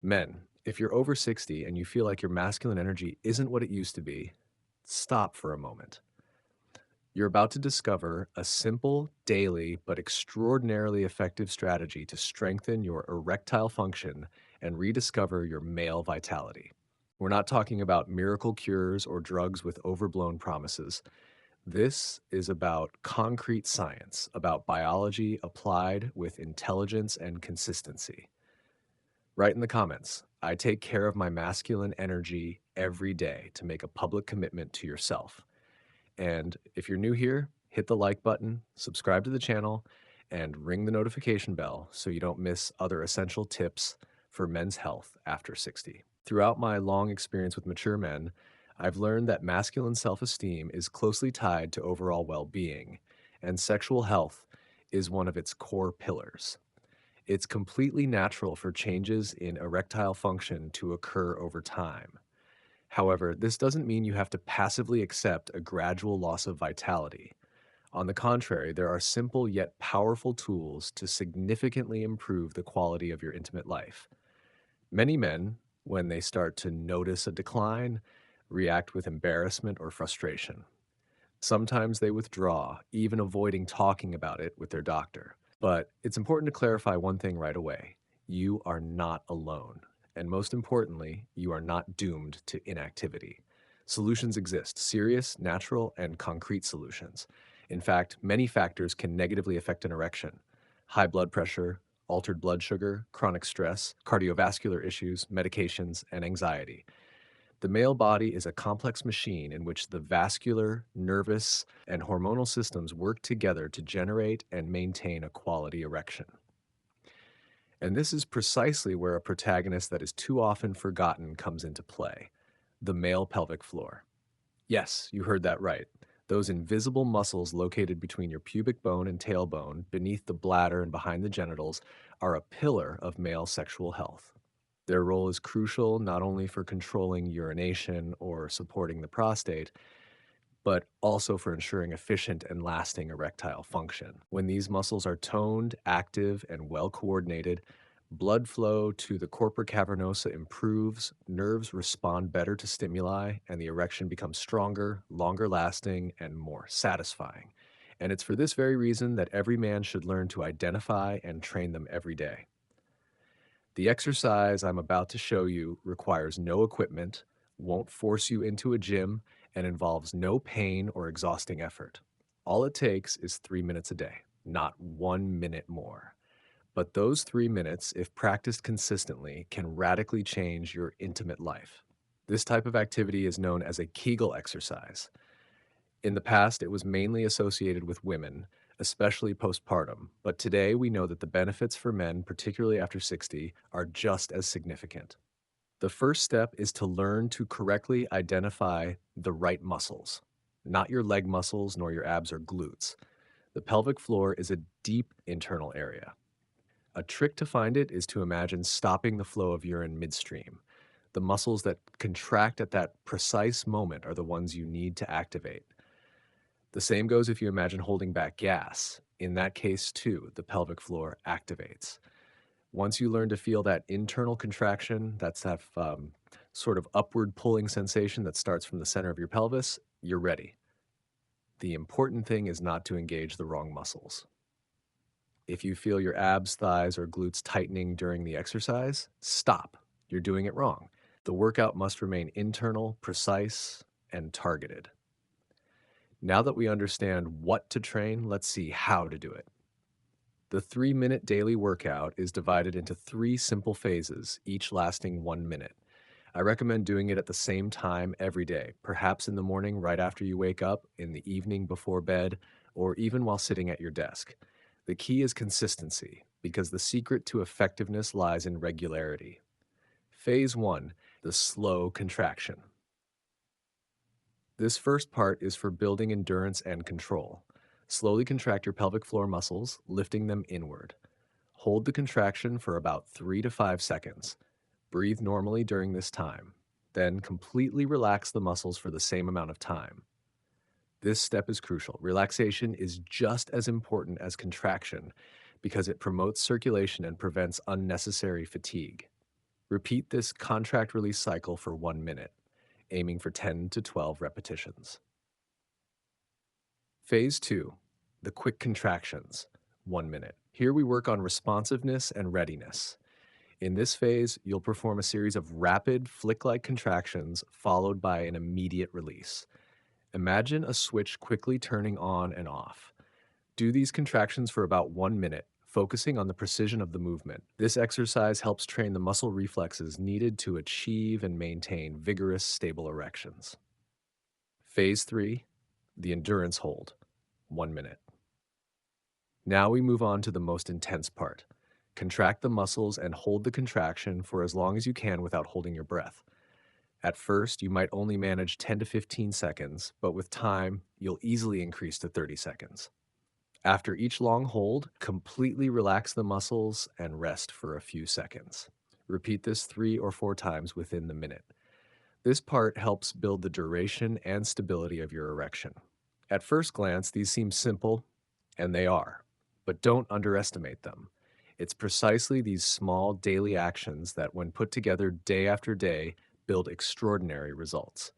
Men, if you're over 60 and you feel like your masculine energy isn't what it used to be, stop for a moment. You're about to discover a simple, daily, but extraordinarily effective strategy to strengthen your erectile function and rediscover your male vitality. We're not talking about miracle cures or drugs with overblown promises. This is about concrete science, about biology applied with intelligence and consistency. Write in the comments, I take care of my masculine energy every day to make a public commitment to yourself. And if you're new here, hit the like button, subscribe to the channel, and ring the notification bell so you don't miss other essential tips for men's health after 60. Throughout my long experience with mature men, I've learned that masculine self esteem is closely tied to overall well being, and sexual health is one of its core pillars. It's completely natural for changes in erectile function to occur over time. However, this doesn't mean you have to passively accept a gradual loss of vitality. On the contrary, there are simple yet powerful tools to significantly improve the quality of your intimate life. Many men, when they start to notice a decline, react with embarrassment or frustration. Sometimes they withdraw, even avoiding talking about it with their doctor. But it's important to clarify one thing right away. You are not alone. And most importantly, you are not doomed to inactivity. Solutions exist, serious, natural, and concrete solutions. In fact, many factors can negatively affect an erection: high blood pressure, altered blood sugar, chronic stress, cardiovascular issues, medications, and anxiety. The male body is a complex machine in which the vascular, nervous, and hormonal systems work together to generate and maintain a quality erection. And this is precisely where a protagonist that is too often forgotten comes into play: the male pelvic floor. Yes, you heard that right. Those invisible muscles located between your pubic bone and tailbone, beneath the bladder and behind the genitals, are a pillar of male sexual health. Their role is crucial not only for controlling urination or supporting the prostate, but also for ensuring efficient and lasting erectile function. When these muscles are toned, active, and well coordinated, blood flow to the corpora cavernosa improves, nerves respond better to stimuli, and the erection becomes stronger, longer lasting, and more satisfying. And it's for this very reason that every man should learn to identify and train them every day. The exercise I'm about to show you requires no equipment, won't force you into a gym, and involves no pain or exhausting effort. All it takes is 3 minutes a day, not 1 minute more. But those 3 minutes, if practiced consistently, can radically change your intimate life. This type of activity is known as a Kegel exercise. In the past, it was mainly associated with women, especially postpartum, but today we know that the benefits for men, particularly after 60, are just as significant. The first step is to learn to correctly identify the right muscles, not your leg muscles nor your abs or glutes. The pelvic floor is a deep internal area. A trick to find it is to imagine stopping the flow of urine midstream. The muscles that contract at that precise moment are the ones you need to activate. The same goes if you imagine holding back gas. In that case, too, the pelvic floor activates. Once you learn to feel that internal contraction, that's that sort of upward pulling sensation that starts from the center of your pelvis, you're ready. The important thing is not to engage the wrong muscles. If you feel your abs, thighs, or glutes tightening during the exercise, stop. You're doing it wrong. The workout must remain internal, precise, and targeted. Now that we understand what to train, let's see how to do it. The 3 minute daily workout is divided into 3 simple phases, each lasting 1 minute. I recommend doing it at the same time every day, perhaps in the morning right after you wake up, in the evening before bed, or even while sitting at your desk. The key is consistency, because the secret to effectiveness lies in regularity. Phase 1: the slow contraction. This first part is for building endurance and control. Slowly contract your pelvic floor muscles, lifting them inward. Hold the contraction for about 3 to 5 seconds. Breathe normally during this time. Then completely relax the muscles for the same amount of time. This step is crucial. Relaxation is just as important as contraction because it promotes circulation and prevents unnecessary fatigue. Repeat this contract release cycle for 1 minute, aiming for 10 to 12 repetitions. Phase 2, the quick contractions, 1 minute. Here we work on responsiveness and readiness. In this phase, you'll perform a series of rapid, flick-like contractions followed by an immediate release. Imagine a switch quickly turning on and off. Do these contractions for about 1 minute, focusing on the precision of the movement. This exercise helps train the muscle reflexes needed to achieve and maintain vigorous, stable erections. Phase 3, the endurance hold, 1 minute. Now we move on to the most intense part. Contract the muscles and hold the contraction for as long as you can without holding your breath. At first, you might only manage 10 to 15 seconds, but with time, you'll easily increase to 30 seconds. After each long hold, completely relax the muscles and rest for a few seconds. Repeat this 3 or 4 times within the minute. This part helps build the duration and stability of your erection. At first glance, these seem simple, and they are, but don't underestimate them. It's precisely these small daily actions that, when put together day after day, build extraordinary results.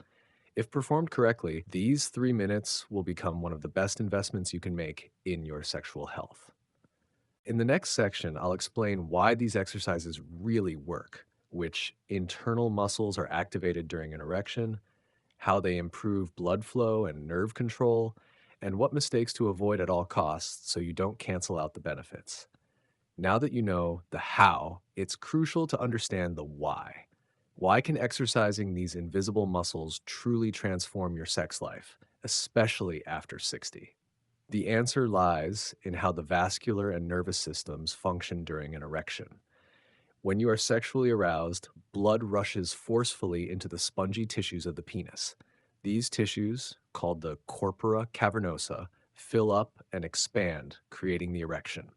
If performed correctly, these 3 minutes will become one of the best investments you can make in your sexual health. In the next section, I'll explain why these exercises really work, which internal muscles are activated during an erection, how they improve blood flow and nerve control, and what mistakes to avoid at all costs so you don't cancel out the benefits. Now that you know the how, it's crucial to understand the why. Why can exercising these invisible muscles truly transform your sex life, especially after 60? The answer lies in how the vascular and nervous systems function during an erection. When you are sexually aroused, blood rushes forcefully into the spongy tissues of the penis. These tissues, called the corpora cavernosa, fill up and expand, creating the erection.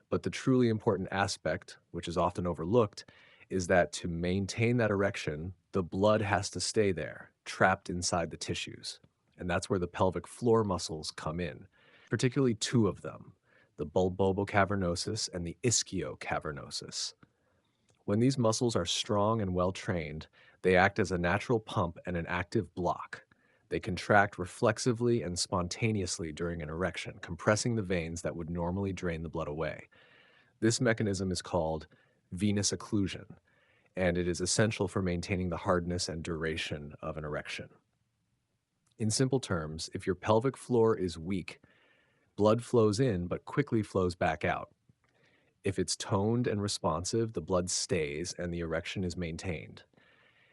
But the truly important aspect, which is often overlooked, is that to maintain that erection, the blood has to stay there, trapped inside the tissues. And that's where the pelvic floor muscles come in, particularly two of them, the bulbocavernosus and the ischiocavernosus. When these muscles are strong and well trained, they act as a natural pump and an active block. They contract reflexively and spontaneously during an erection, compressing the veins that would normally drain the blood away. This mechanism is called venous occlusion, and it is essential for maintaining the hardness and duration of an erection. In simple terms, if your pelvic floor is weak, blood flows in but quickly flows back out. If it's toned and responsive, the blood stays and the erection is maintained.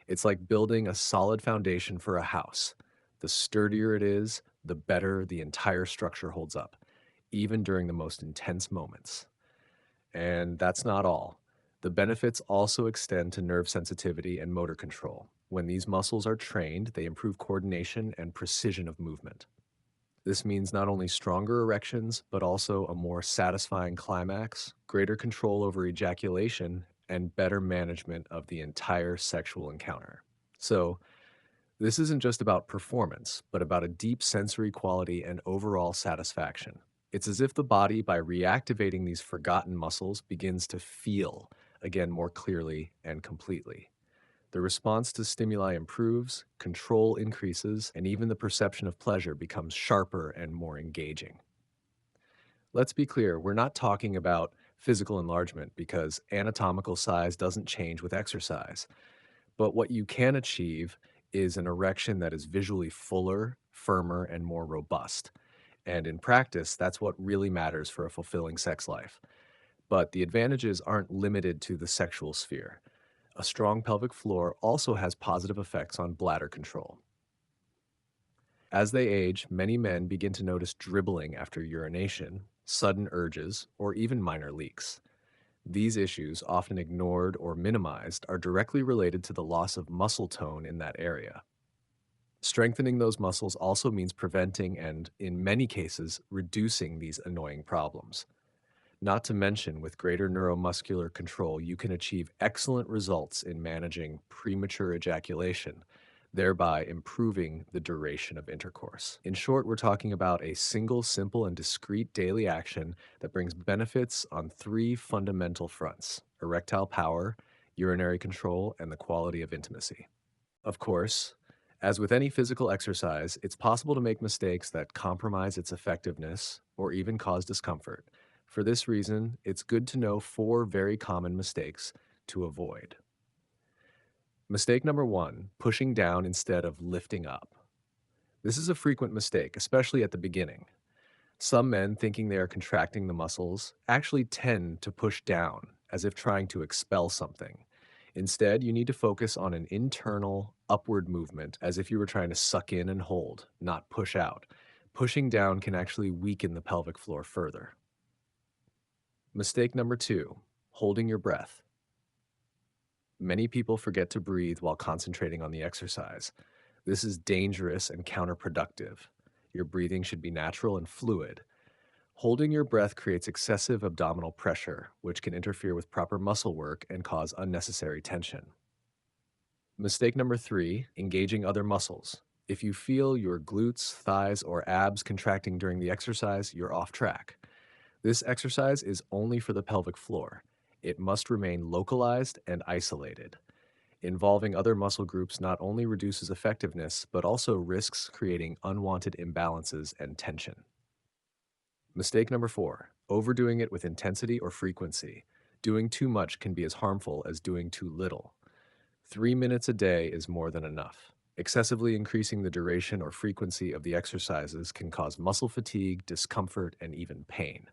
It's like building a solid foundation for a house. The sturdier it is, the better the entire structure holds up, even during the most intense moments. And that's not all. The benefits also extend to nerve sensitivity and motor control. When these muscles are trained, they improve coordination and precision of movement. This means not only stronger erections, but also a more satisfying climax, greater control over ejaculation, and better management of the entire sexual encounter. So, this isn't just about performance, but about a deep sensory quality and overall satisfaction. It's as if the body, by reactivating these forgotten muscles, begins to feel again more clearly and completely. The response to stimuli improves, control increases, and even the perception of pleasure becomes sharper and more engaging. Let's be clear, we're not talking about physical enlargement because anatomical size doesn't change with exercise. But what you can achieve is an erection that is visually fuller, firmer, and more robust. And in practice, that's what really matters for a fulfilling sex life. But the advantages aren't limited to the sexual sphere. A strong pelvic floor also has positive effects on bladder control. As they age, many men begin to notice dribbling after urination, sudden urges, or even minor leaks. These issues, often ignored or minimized, are directly related to the loss of muscle tone in that area. Strengthening those muscles also means preventing and, in many cases, reducing these annoying problems. Not to mention, with greater neuromuscular control, you can achieve excellent results in managing premature ejaculation, thereby improving the duration of intercourse. In short, we're talking about a single, simple, and discrete daily action that brings benefits on three fundamental fronts: erectile power, urinary control, and the quality of intimacy. Of course, as with any physical exercise, it's possible to make mistakes that compromise its effectiveness or even cause discomfort. For this reason, it's good to know four very common mistakes to avoid. Mistake number one, pushing down instead of lifting up. This is a frequent mistake, especially at the beginning. Some men, thinking they are contracting the muscles, actually tend to push down as if trying to expel something. Instead, you need to focus on an internal upward movement as if you were trying to suck in and hold, not push out. Pushing down can actually weaken the pelvic floor further. Mistake number two, holding your breath. Many people forget to breathe while concentrating on the exercise. This is dangerous and counterproductive. Your breathing should be natural and fluid. Holding your breath creates excessive abdominal pressure, which can interfere with proper muscle work and cause unnecessary tension. Mistake number three, engaging other muscles. If you feel your glutes, thighs, or abs contracting during the exercise, you're off track. This exercise is only for the pelvic floor. It must remain localized and isolated. Involving other muscle groups not only reduces effectiveness, but also risks creating unwanted imbalances and tension. Mistake number four, overdoing it with intensity or frequency. Doing too much can be as harmful as doing too little. 3 minutes a day is more than enough. Excessively increasing the duration or frequency of the exercises can cause muscle fatigue, discomfort, and even pain.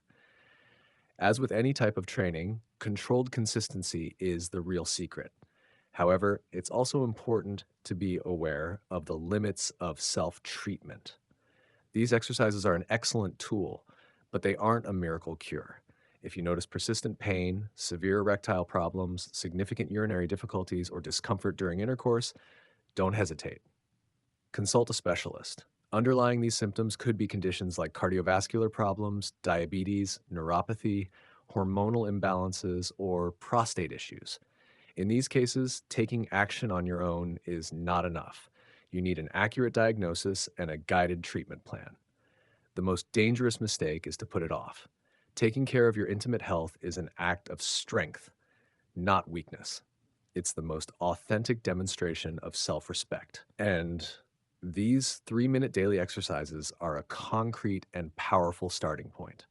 As with any type of training, controlled consistency is the real secret. However, it's also important to be aware of the limits of self-treatment. These exercises are an excellent tool, but they aren't a miracle cure. If you notice persistent pain, severe erectile problems, significant urinary difficulties, or discomfort during intercourse, don't hesitate. Consult a specialist. Underlying these symptoms could be conditions like cardiovascular problems, diabetes, neuropathy, hormonal imbalances, or prostate issues. In these cases, taking action on your own is not enough. You need an accurate diagnosis and a guided treatment plan. The most dangerous mistake is to put it off. Taking care of your intimate health is an act of strength, not weakness. It's the most authentic demonstration of self-respect. And these 3-minute daily exercises are a concrete and powerful starting point.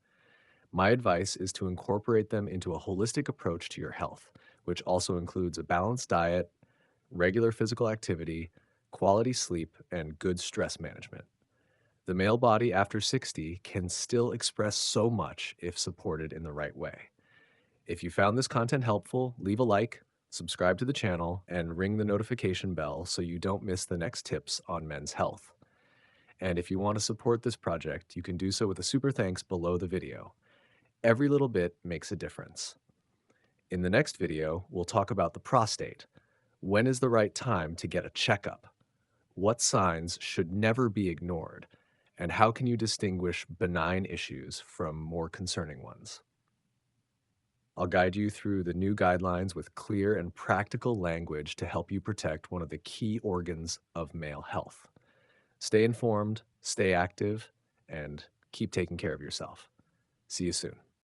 My advice is to incorporate them into a holistic approach to your health, which also includes a balanced diet, regular physical activity, quality sleep, and good stress management. The male body after 60 can still express so much if supported in the right way. If you found this content helpful, leave a like, subscribe to the channel, and ring the notification bell so you don't miss the next tips on men's health. And if you want to support this project, you can do so with a super thanks below the video. Every little bit makes a difference. In the next video, we'll talk about the prostate. When is the right time to get a checkup? What signs should never be ignored? And how can you distinguish benign issues from more concerning ones? I'll guide you through the new guidelines with clear and practical language to help you protect one of the key organs of male health. Stay informed, stay active, and keep taking care of yourself. See you soon.